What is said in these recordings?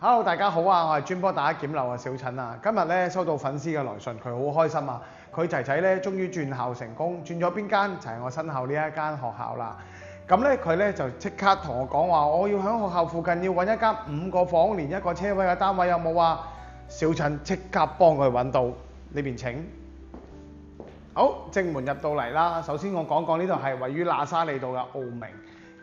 Hello， 大家好啊！我係專幫大家檢漏嘅小陳啊。今日咧收到粉絲嘅來信，佢好開心啊！佢仔仔咧終於轉校成功，轉咗邊間就係我身後呢一間學校啦。咁咧佢咧就即刻同我講話，我要喺學校附近要揾一間5個房連1個車位嘅單位，有冇啊？小陳即刻幫佢揾到，呢邊請。好，正門入到嚟啦。首先我講呢度係位於喇沙利道嘅奧明。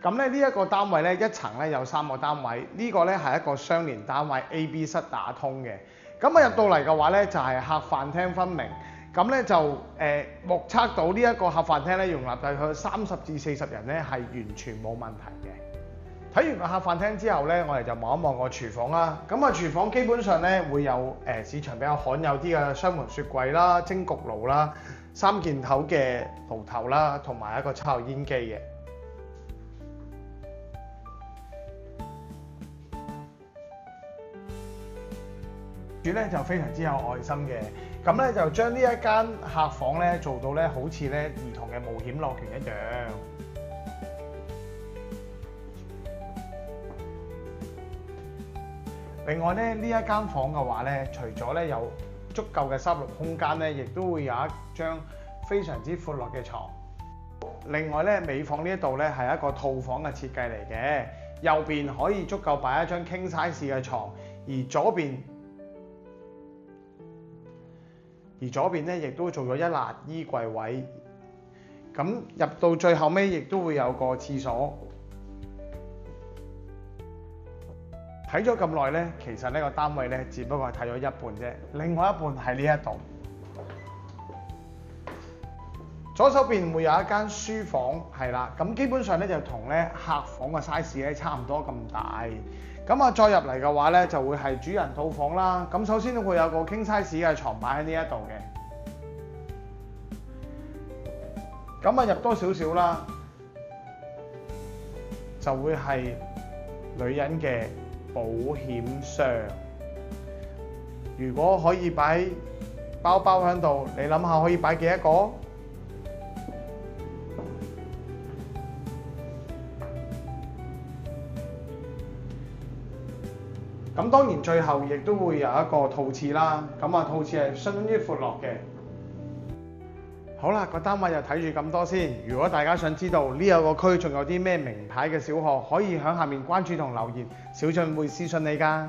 咁咧呢一個單位咧一層咧有3個單位，呢個咧係一個雙連單位 A、B 室打通嘅。咁啊入到嚟嘅話咧就係客飯廳分明。咁咧就目測到呢一個客飯廳咧容納大概30至40人咧係完全冇問題嘅。睇完個客飯廳之後咧，我哋就望一望個廚房啦。咁啊廚房基本上咧會有市場比較罕有啲嘅雙門雪櫃啦、蒸焗爐啦、3件頭嘅爐頭啦，同埋一個抽油煙機嘅。主咧就非常之有愛心嘅，咁咧就將呢一間客房咧做到咧好似咧兒童嘅冒險樂園一樣。另外咧呢一間房嘅話咧，除咗咧有足夠嘅收納空間咧，亦都會有一張非常之闊落嘅床。另外咧尾房呢一度咧係一個套房嘅設計嚟嘅，右邊可以足夠擺一張 king size 嘅床，而左邊咧亦都做咗一納衣櫃位，咁入到最後尾亦都會有個廁所。睇咗咁耐咧，其實呢個單位咧只不過係睇咗一半啫，另外一半喺呢一度。左手邊會有一間書房，係啦，咁基本上咧就同咧客房嘅 size 咧差唔多咁大。咁啊，再入嚟嘅話咧，就會係主人套房啦。咁首先會有個 king size 嘅床擺喺呢一度嘅。咁啊，入多少少啦，就會係女人嘅保險箱。如果可以擺包包喺度，你諗下可以擺幾多個？咁當然最後亦都會有一個套廁啦，咁啊套廁係相當於闊落嘅。好啦，個單位就睇住咁多先。如果大家想知道呢個區仲有啲咩名牌嘅小學，可以喺下面關注同留言，小俊會私信你㗎。